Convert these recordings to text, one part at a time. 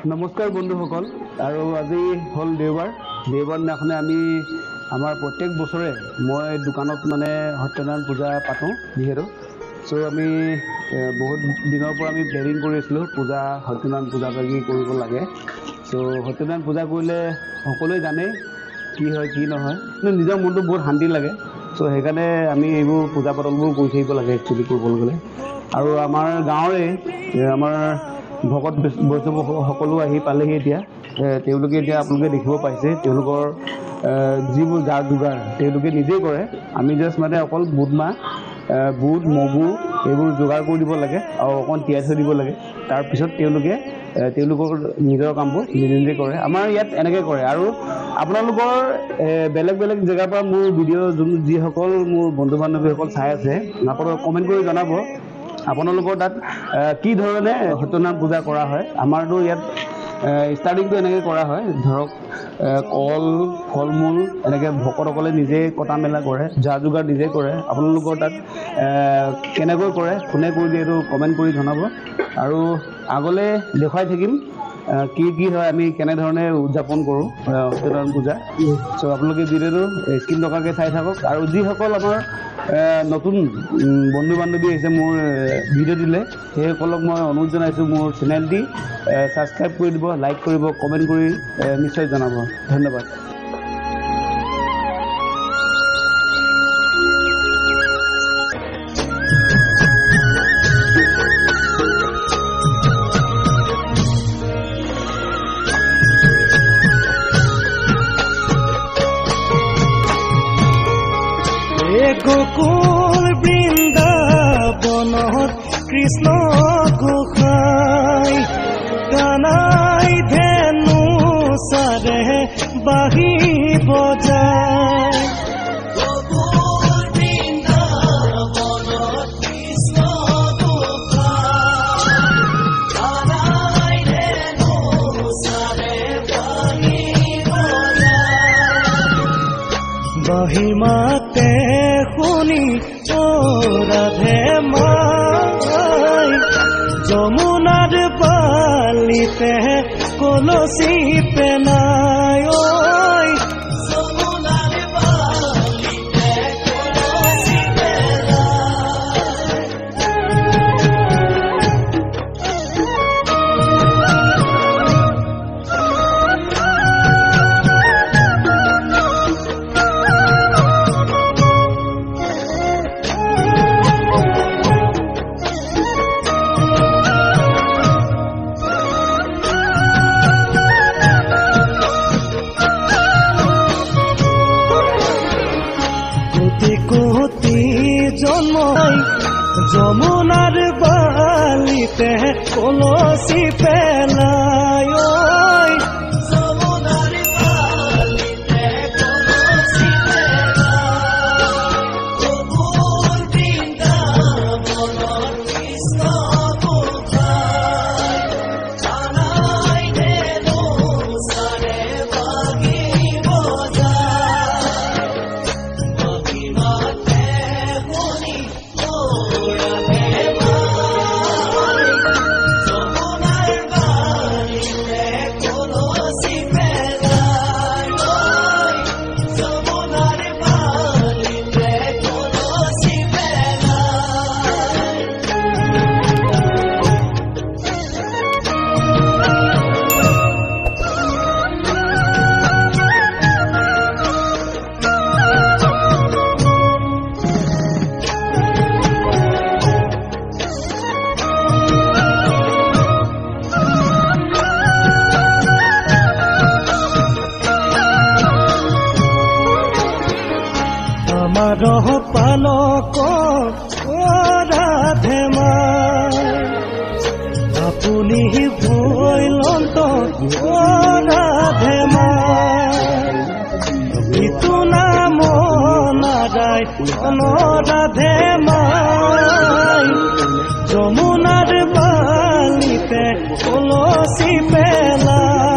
নমস্কাৰ বন্ধুসকল আৰু আজি হল দেওবাৰ দিনাখনে আমি আমাৰ প্ৰত্যেক বছৰে মই দোকানত মানে সত্যনাৰায়ণ পূজা পাতোঁ যিহেতু সো আমি বহুত দিনৰ পৰা আমি প্লেনিং কৰি আছিলোঁ পূজা সত্যনাৰায়ণ পূজা কৰিব লাগে সো সত্যনাৰায়ণ পূজা কৰিলে সকলোৱে জানে কি হয় কি নহয় নিজৰ মনটো বহুত শান্তি লাগে সো সেইকাৰণে আমি এইবোৰ পূজা পাতলবোৰ কৰি থাকিব লাগে একচুৱেলি কৰিবলৈ গ'লে আৰু আমাৰ গাঁৱৰে আমাৰ ভকত বৈষ্ণৱ সকলো আহি পালেহি এতিয়া তেওঁলোকে এতিয়া আপোনালোকে দেখিব পাইছে তেওঁলোকৰ যিবোৰ যা যোগাৰ তেওঁলোকে নিজেই কৰে আমি জাষ্ট মানে অকল বুট মগু এইবোৰ যোগাৰ কৰি দিব লাগে আৰু অকণ তিয়াই থৈ দিব লাগে তাৰপিছত তেওঁলোকৰ নিজৰ কামবোৰ নিজে কৰে আমাৰ ইয়াত এনেকৈ কৰে আৰু আপোনালোকৰ বেলেগ বেলেগ জেগাৰ পৰা মোৰ ভিডিঅ' যিসকল মোৰ বন্ধু বান্ধৱীসকল চাই আছে আপোনালোকে কমেণ্ট কৰি জনাব আপোনালোকৰ তাত কি ধৰণে সত্যনাৰায়ণ পূজা কৰা হয় আমাৰতো ইয়াত ষ্টাৰ্টিংটো এনেকৈ কৰা হয় ধৰক কল ফল মূল এনেকৈ ভকতসকলে নিজে কটা মেলা কৰে যা যোগাৰ নিজে কৰে আপোনালোকৰ তাত কেনেকৈ কৰে কোনে কৰি দিয়ে এইটো কমেণ্ট কৰি জনাব আৰু আগলৈ দেখুৱাই থাকিম কি হয় আমি কেনেধৰণে উদযাপন কৰোঁ সত্যনাৰায়ণ পূজা চ' আপোনালোকে ভিডিঅ'টো স্ক্ৰীন টকাকৈ চাই থাকক আৰু যিসকল আমাৰ নতুন বন্ধু বান্ধৱী আহিছে মোৰ ভিডিঅ' দিলে সেইসকলক মই অনুৰোধ জনাইছোঁ মোৰ চেনেলটি ছাবস্ক্ৰাইব কৰি দিব লাইক কৰিব কমেণ্ট কৰি নিশ্চয় জনাব ধন্যবাদ গোকুল বৃন্দাবনত কৃষ্ণ গোসাই গানাই ধেনু চাৰে বাঁহী বজায় গোকুল বৃন্দাবনত কৃষ্ণ গোসাই গানাই ধেনু চাৰে বাঁহী বজায় বাঁহী মাতে শুনি ৰাধে মাই যমুনাৰ বালিতে কলচি পেনাই যমুনাৰ বালিতে কলচি যমুনাৰ বালিতে কলচি পেলাই যমুনাৰ বালিতে কলচি পেলাই গোকুল বৃন্দাবনত কৃষ্ণ গোসাই গানাই ধেনু চাৰে বাঁহী বজায় বাঁহী মাতে শুনি ৰহ পালক ৰাধে মাই আপুনি ভৈলন্ত ৰাধে মাই ইটো নাম নাদায় ৰাধে মাই যমুনাৰ বালিতে কলচি পেলাই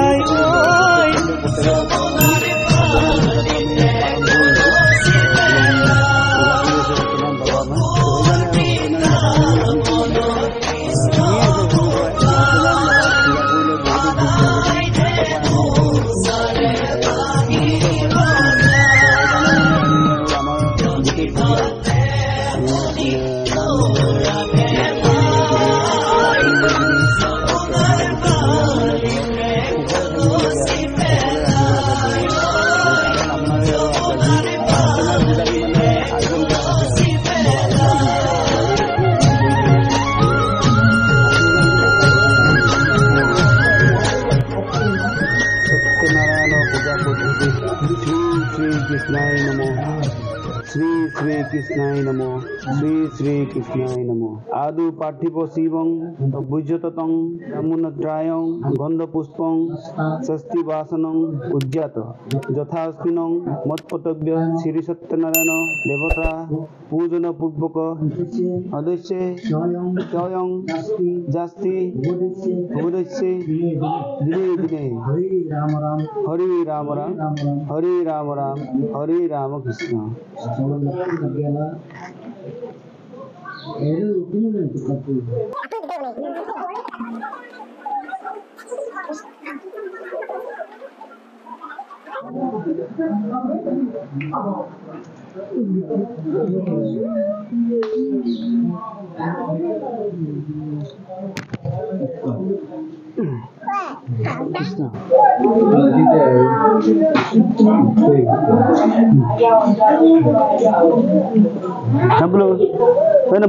কৃষ্ণায় নমঃ শ্রী শ্রী কৃষ্ণায় নমঃ শ্রী শ্রী কৃষ্ণায় নমঃ আদু পার্থিব শিবং ভুজ্যততং ব্রাহ্মণদ্রায়ং গন্ধপুষ্পং ষষ্ঠী বাসনং উজ্জাত যথাস্মিনং মৎপতব্য শ্রী সত্যনারায়ণ দেবতা পূজন পূর্বক অদস্যে স্বয়ং জাস্তি উপদেশ্যে দিনে দিনে Hari Ram Ram Hari Ram Ram Hari Ram Krishna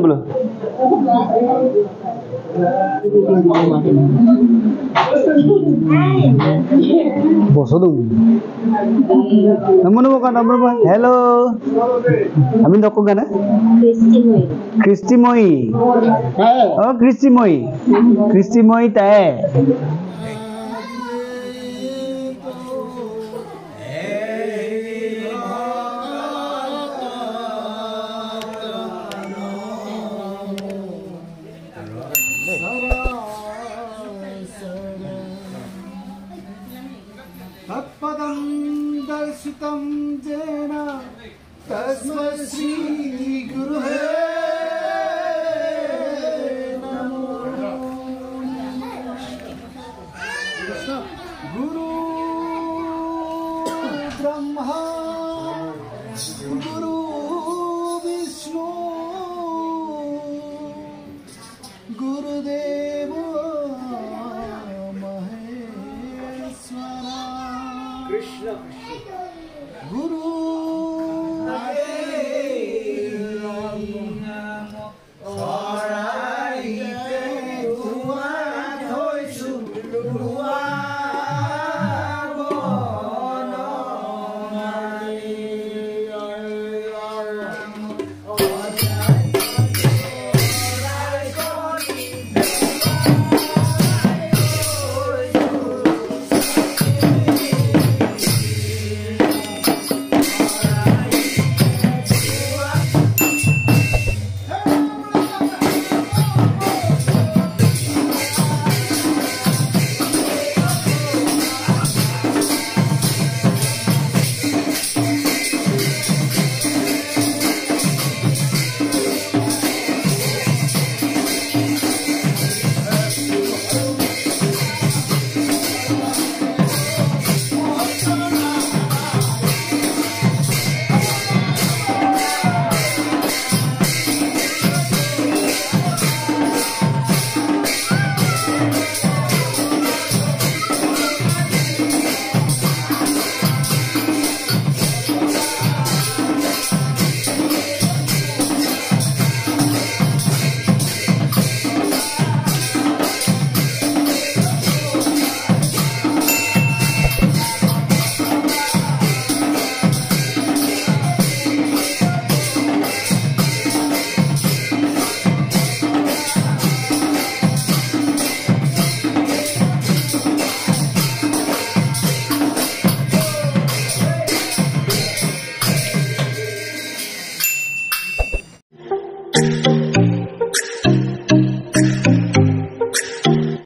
Belum. Boso dong. Namun bukan nomor apa? Hello. Amin doko gana? Kristi Moi. Oh, Kristi Moi. Kristi Moi tae. तत्पदं दर्शितं येन तस्मै श्री गुरुवे नमो गुरु ब्रह्मा गुरु विष्णु गुरुदेव Krishna Guru Ram